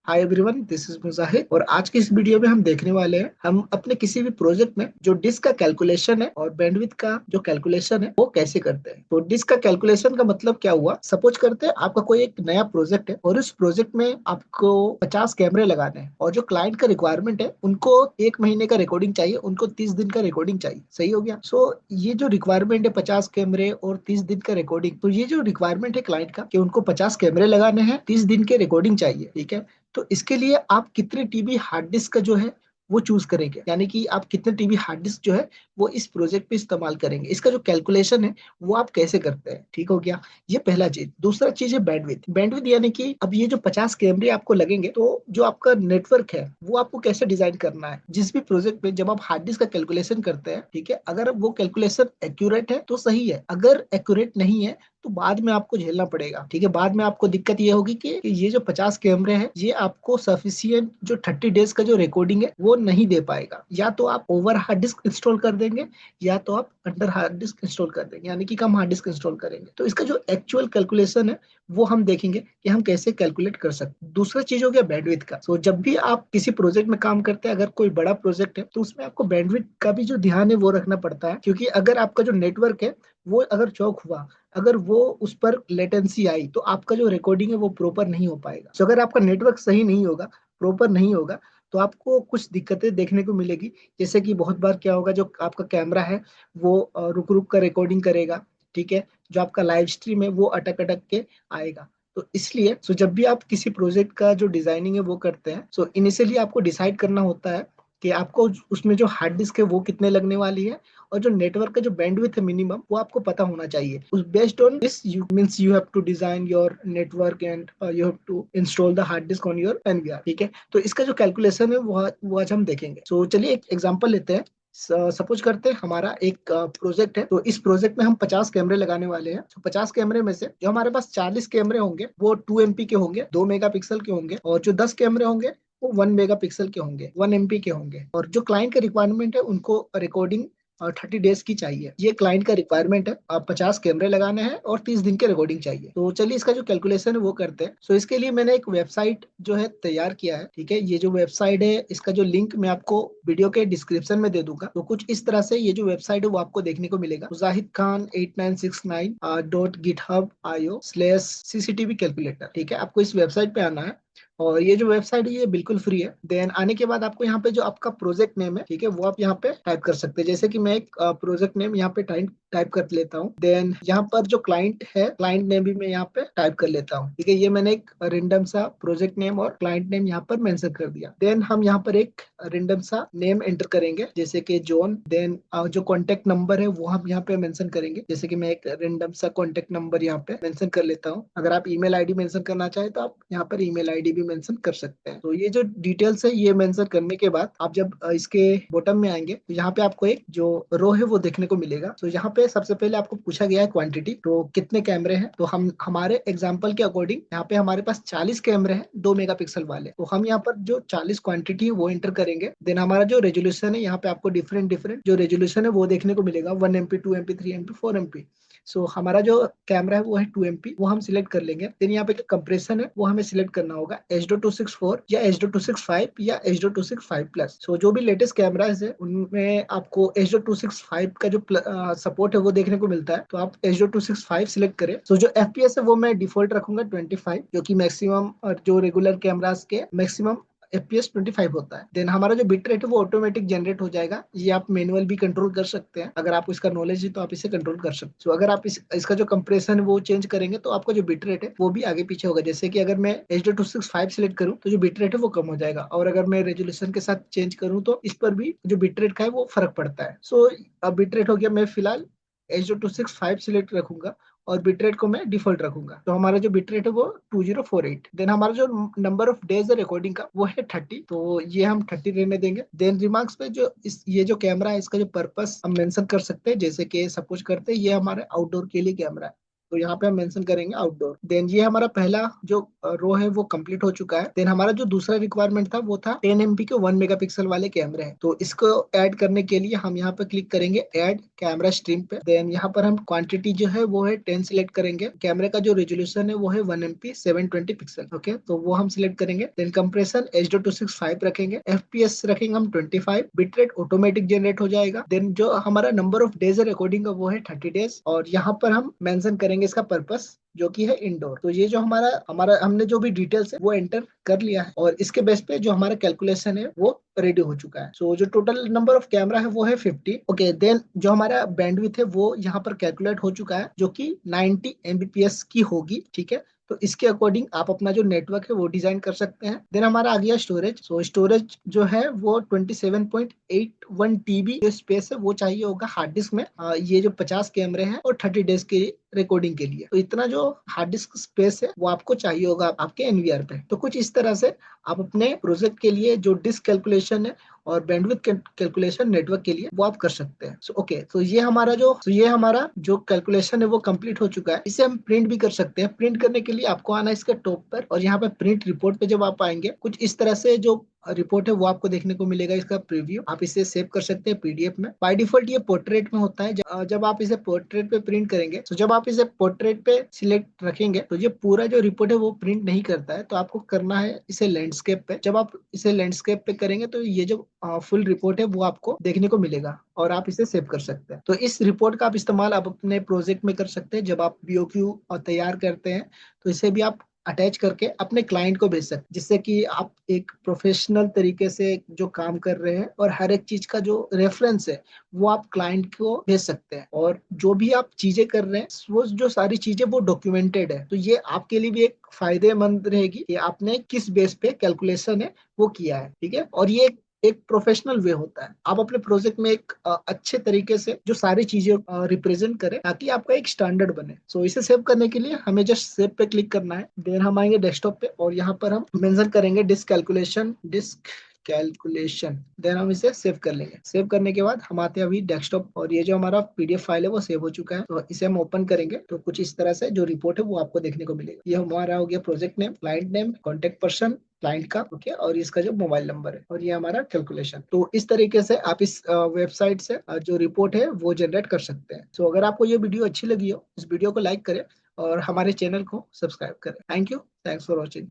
Hi everyone, this is मुजाहिद और आज की इस वीडियो में हम देखने वाले हैं हम अपने किसी भी प्रोजेक्ट में जो डिस्क का कैलकुलेशन है और बैंडविड्थ का जो कैलकुलेशन है वो कैसे करते हैं। तो डिस्क का कैलकुलेशन का मतलब क्या हुआ, सपोज करते हैं आपका कोई एक नया प्रोजेक्ट है और उस प्रोजेक्ट में आपको 50 कैमरे लगाने हैं और जो क्लाइंट का रिक्वायरमेंट है उनको 1 महीने का रिकॉर्डिंग चाहिए, उनको 30 दिन का रिकॉर्डिंग चाहिए। सही हो गया। ये जो रिक्वायरमेंट है 50 कैमरे और 30 दिन का रिकॉर्डिंग, तो ये जो रिक्वायरमेंट है क्लाइंट का कि उनको 50 कैमरे लगाने हैं, 30 दिन के रिकॉर्डिंग चाहिए। ठीक है। तो इसके लिए आप कितने टीबी हार्ड डिस्क का जो है वो चूज करेंगे, यानी कि आप कितने टीबी हार्ड डिस्क जो है वो इस प्रोजेक्ट पे इस्तेमाल करेंगे। इसका जो कैलकुलेशन है वो आप कैसे करते हैं। ठीक हो गया। ये पहला चीज। दूसरा चीज है बैंडविड्थ। बैंडविड्थ यानी कि अब ये जो 50 कैमरे आपको लगेंगे तो जो आपका नेटवर्क है वो आपको कैसे डिजाइन करना है। जिस भी प्रोजेक्ट में जब आप हार्ड डिस्क का कैलकुलेशन करते हैं, ठीक है, अगर वो कैलकुलेशन एक्यूरेट है तो सही है, अगर एक्यूरेट नहीं है तो बाद में आपको झेलना पड़ेगा। ठीक है। बाद में आपको दिक्कत ये होगी कि ये जो 50 कैमरे हैं ये आपको सफिशियंट जो 30 डेज का जो रिकॉर्डिंग है वो नहीं दे पाएगा। या तो आप ओवर हार्ड डिस्क इंस्टॉल कर देंगे या तो आप अंडर हार्ड डिस्क इंस्टॉल कर देंगे, यानी कि कम हार्ड डिस्क इंस्टॉल करेंगे। तो इसका जो एक्चुअल कैलकुलेशन है वो हम देखेंगे कि हम कैसे कैलकुलेट कर सकते हैं। दूसरा चीज हो गया बैंडविड्थ का। जब भी आप किसी प्रोजेक्ट में काम करते हैं, अगर कोई बड़ा प्रोजेक्ट है तो उसमें आपको बैंडविड्थ का भी जो ध्यान है वो रखना पड़ता है, क्योंकि अगर आपका जो नेटवर्क है वो अगर चौक हुआ, अगर वो उस पर लेटेंसी आई तो आपका जो रिकॉर्डिंग है वो प्रॉपर नहीं हो पाएगा। अगर आपका नेटवर्क सही नहीं होगा, प्रॉपर नहीं होगा, तो आपको कुछ दिक्कतें देखने को मिलेगी। जैसे कि बहुत बार क्या होगा, जो आपका कैमरा है वो रुक रुक कर रिकॉर्डिंग करेगा। ठीक है। जो आपका लाइव स्ट्रीम है वो अटक अटक के आएगा। तो इसलिए जब भी आप किसी प्रोजेक्ट का जो डिजाइनिंग है वो करते हैं, इनिशियली आपको डिसाइड करना होता है कि आपको उसमें जो हार्ड डिस्क है वो कितने लगने वाली है, और जो नेटवर्क का जो बैंडविड्थ है मिनिमम वो आपको पता होना चाहिए। उस based on this you means you have to design your network and you have to install the hard disk on your NVR. ठीक है। तो इसका जो कैलकुलेशन है वो आज हम देखेंगे। चलिए एक एग्जांपल लेते हैं। सपोज करते हैं हमारा एक प्रोजेक्ट है, तो इस प्रोजेक्ट में हम 50 कैमरे लगाने वाले हैं। 50 कैमरे में से जो हमारे पास 40 कैमरे होंगे वो 2 MP के होंगे, 2 मेगापिक्सल के होंगे, और जो 10 कैमरे होंगे वो 1 मेगापिक्सल के होंगे, 1 MP के होंगे। और जो क्लाइंट का रिक्वायरमेंट है उनको रिकॉर्डिंग 30 डेज की चाहिए। ये क्लाइंट का रिक्वायरमेंट है। आप 50 कैमरे लगाने हैं और 30 दिन के रिकॉर्डिंग चाहिए। तो चलिए इसका जो कैलकुलेशन है वो करते हैं। इसके लिए मैंने एक वेबसाइट जो है तैयार किया है। ठीक है। ये जो वेबसाइट है इसका जो लिंक मैं आपको वीडियो के डिस्क्रिप्शन में दे दूंगा। तो कुछ इस तरह से ये जो वेबसाइट है वो आपको देखने को मिलेगा, Zahid Khan8969.github.io/CCTV कैलकुलेटर। ठीक है। आपको इस वेबसाइट पे आना है और ये जो वेबसाइट है ये बिल्कुल फ्री है। देन आने के बाद आपको यहाँ पे जो आपका प्रोजेक्ट नेम है, ठीक है, वो आप यहाँ पे टाइप कर सकते हैं। जैसे कि मैं एक प्रोजेक्ट नेम यहाँ पे टाइप टाइप कर लेता हूँ। देन यहाँ पर जो क्लाइंट है, क्लाइंट नेम भी मैं यहाँ पे टाइप कर लेता हूँ। ठीक है। ये मैंने एक रेंडम सा प्रोजेक्ट नेम और क्लाइंट नेम यहाँ पर मेंशन कर दिया। देन हम यहाँ पर एक रेंडम सा नेम एंटर करेंगे, जैसे कि जॉन। देन जो कॉन्टेक्ट नंबर है वो हम यहाँ पे मेंशन करेंगे, जैसे कि मैं एक रेंडम सा कॉन्टेक्ट नंबर यहाँ पे मेंशन कर लेता हूँ। अगर आप ईमेल आईडी मेंशन करना चाहे तो आप यहाँ पर ईमेल आईडी भी मेंशन कर सकते हैं। तो ये जो डिटेल्स है ये मेंशन करने के बाद आप जब इसके बॉटम में आएंगे तो यहाँ पे आपको एक जो रो है वो देखने को मिलेगा। तो यहाँ पे सबसे पहले आपको पूछा गया है क्वांटिटी, तो कितने कैमरे हैं। तो हम हमारे एग्जांपल के अकॉर्डिंग यहाँ पे हमारे पास 40 कैमरे हैं 2 मेगापिक्सल वाले, तो हम यहाँ पर जो 40 क्वांटिटी है वो एंटर करेंगे। देन हमारा जो रेजोल्यूशन है यहाँ पे आपको डिफरेंट डिफरेंट जो रेजोल्यूशन है वो देखने को मिलेगा, 1 MP, 2 MP, 3 MP, 4 MP। हमारा जो कैमरा है वो है 2 MP, वो हम सिलेक्ट कर लेंगे। देन यहाँ पे जो कंप्रेशन है वो हमें सिलेक्ट करना होगा, H.264 या H.265 या H.265+। जो भी लेटेस्ट कैमराज है उनमें आपको H.265 का जो सपोर्ट है वो देखने को मिलता है, तो आप H.265 सिलेक्ट करें। जो FPS है वो मैं डिफॉल्ट रखूंगा 25, क्योंकि मैक्सिमम और जो रेगुलर कैमराज के मैक्सिमम FPS 25 होता है। देन हमारा जो बिट रेट है वो ऑटोमेटिक जनरेट हो जाएगा। ये आप मैनुअल भी कंट्रोल कर सकते हैं, अगर आपको इसका नॉलेज है तो आप इसे कंट्रोल कर सकते हैं। अगर आप इसका जो कंप्रेशन है वो चेंज करेंगे तो आपका जो बिट रेट है वो भी आगे पीछे होगा। जैसे कि अगर मैं H.265 सिलेक्ट करूँ तो जो बिट रेट है वो कम हो जाएगा, और अगर मैं रेजोल्यूशन के साथ चेंज करूँ तो इस पर भी जो बिट रेट का है वो फर्क पड़ता है। अब बिट रेट हो गया, मैं फिलहाल H.265 सिलेक्ट रखूंगा और बिटरेट को मैं डिफॉल्ट रखूंगा। तो हमारा जो बिटरेट है वो 2048। देन हमारा जो नंबर ऑफ डेज है रिकॉर्डिंग का वो है 30, तो ये हम 30 रहने देंगे। देन रिमार्क्स पे जो ये जो कैमरा है इसका जो पर्पस हम मेंशन कर सकते हैं, जैसे कि सपोज करते हैं ये हमारे आउटडोर के लिए कैमरा है। तो यहाँ पे हम मेंशन करेंगे आउटडोर। देन ये हमारा पहला जो रो है वो कंप्लीट हो चुका है। देन हमारा जो दूसरा रिक्वायरमेंट था वो था 10 MP के 1 मेगापिक्सल वाले कैमरे हैं। तो इसको ऐड करने के लिए हम यहाँ पे क्लिक करेंगे ऐड कैमरा स्ट्रीम पे। देन यहाँ पर हम क्वांटिटी जो है वो है 10 सिलेक्ट करेंगे। कैमरे का जो रेजोल्यूशन है वो है 1 MP 720 पिक्सल। ओके, तो वो हम सिलेक्ट करेंगे। देन कंप्रेशन H.265 रखेंगे। FPS रखेंगे हम 25। बिटरेट ऑटोमेटिक जनरेट हो जाएगा। देन जो हमारा नंबर ऑफ डेज रिकॉर्डिंग का वो है 30 डेज। और यहाँ पर हम मेंशन करेंगे इसका पर्पस जो कि है इंडोर। तो ये जो हमारा हमारा हमने जो भी डिटेल्स है वो एंटर कर लिया है और इसके बेस पे जो हमारा कैलकुलेशन है वो रेडी हो चुका है। सो जो टोटल नंबर ऑफ कैमरा है वो है 50। ओके, देन जो हमारा बैंडविड्थ है वो यहाँ पर कैलकुलेट हो चुका है जो कि 90 Mbps की होगी। ठीक है, तो इसके अकॉर्डिंग आप अपना जो नेटवर्क है वो डिजाइन कर सकते हैं। देन हमारा आ गया स्टोरेज। सो स्टोरेज जो है वो 27.81 TB जो स्पेस है वो चाहिए होगा हार्ड डिस्क में। ये जो 50 कैमरे हैं और 30 डेज के रिकॉर्डिंग के लिए, तो इतना जो हार्ड डिस्क स्पेस है वो आपको चाहिए होगा आपके एनवीआर पे। तो कुछ इस तरह से आप अपने प्रोजेक्ट के लिए जो डिस्क कैलकुलेशन है और बैंडविड्थ कैलकुलेशन नेटवर्क के लिए वो आप कर सकते हैं। ओके, तो ये हमारा जो कैलकुलेशन है वो कंप्लीट हो चुका है। इसे हम प्रिंट भी कर सकते हैं। प्रिंट करने के लिए आपको आना है इसके टॉप पर और यहाँ पे प्रिंट रिपोर्ट पे जब आप आएंगे कुछ इस तरह से जो रिपोर्ट है वो आपको देखने को मिलेगा। इसका प्रीव्यू आप इसे सेव कर सकते हैं पीडीएफ में। बाय डिफॉल्ट ये पोर्ट्रेट में होता है। जब आप इसे पोर्ट्रेट पे प्रिंट करेंगे, तो जब आप इसे पोर्ट्रेट पे सिलेक्ट रखेंगे तो ये पूरा जो रिपोर्ट है वो प्रिंट नहीं करता है। तो आपको करना है इसे लैंडस्केप पे। जब आप इसे लैंडस्केप पे करेंगे तो ये जो फुल रिपोर्ट है वो आपको देखने को मिलेगा और आप इसे सेव कर सकते हैं। तो इस रिपोर्ट का आप इस्तेमाल आप अपने प्रोजेक्ट में कर सकते हैं। जब आप बीओक्यू तैयार करते हैं तो इसे भी आप अटैच करके अपने क्लाइंट को भेज सकते हैं, जिससे कि आप एक प्रोफेशनल तरीके से जो काम कर रहे हैं और हर एक चीज का जो रेफरेंस है वो आप क्लाइंट को भेज सकते हैं। और जो भी आप चीजें कर रहे हैं वो जो सारी चीजें वो डॉक्यूमेंटेड है। तो ये आपके लिए भी एक फायदेमंद रहेगी कि आपने किस बेस पे कैलकुलेशन है वो किया है। ठीक है, और ये एक प्रोफेशनल वे होता है। आप अपने प्रोजेक्ट में एक अच्छे तरीके से जो सारी चीजें रिप्रेजेंट करें ताकि आपका एक स्टैंडर्ड बने। सो इसे सेव करने के लिए हमें जस्ट सेव पे क्लिक करना है। देन हम आएंगे डेस्कटॉप पे और यहाँ पर हम मेंशन करेंगे डिस्क कैलकुलेशन। देन हम इसे सेव कर लेंगे। सेव करने के बाद हम आते हैं अभी डेस्कटॉप और ये जो हमारा पीडीएफ फाइल है वो सेव हो चुका है। तो इसे हम ओपन करेंगे तो कुछ इस तरह से जो रिपोर्ट है वो आपको देखने को मिलेगा। ये हमारा हो गया project name, client name, contact person client का, ओके, और इसका जो मोबाइल नंबर है और ये हमारा कैलकुलेशन। तो इस तरीके से आप इस वेबसाइट से जो रिपोर्ट है वो जनरेट कर सकते हैं। तो अगर आपको ये वीडियो अच्छी लगी हो इस वीडियो को लाइक करें और हमारे चैनल को सब्सक्राइब करें। Thank you, thanks for watching.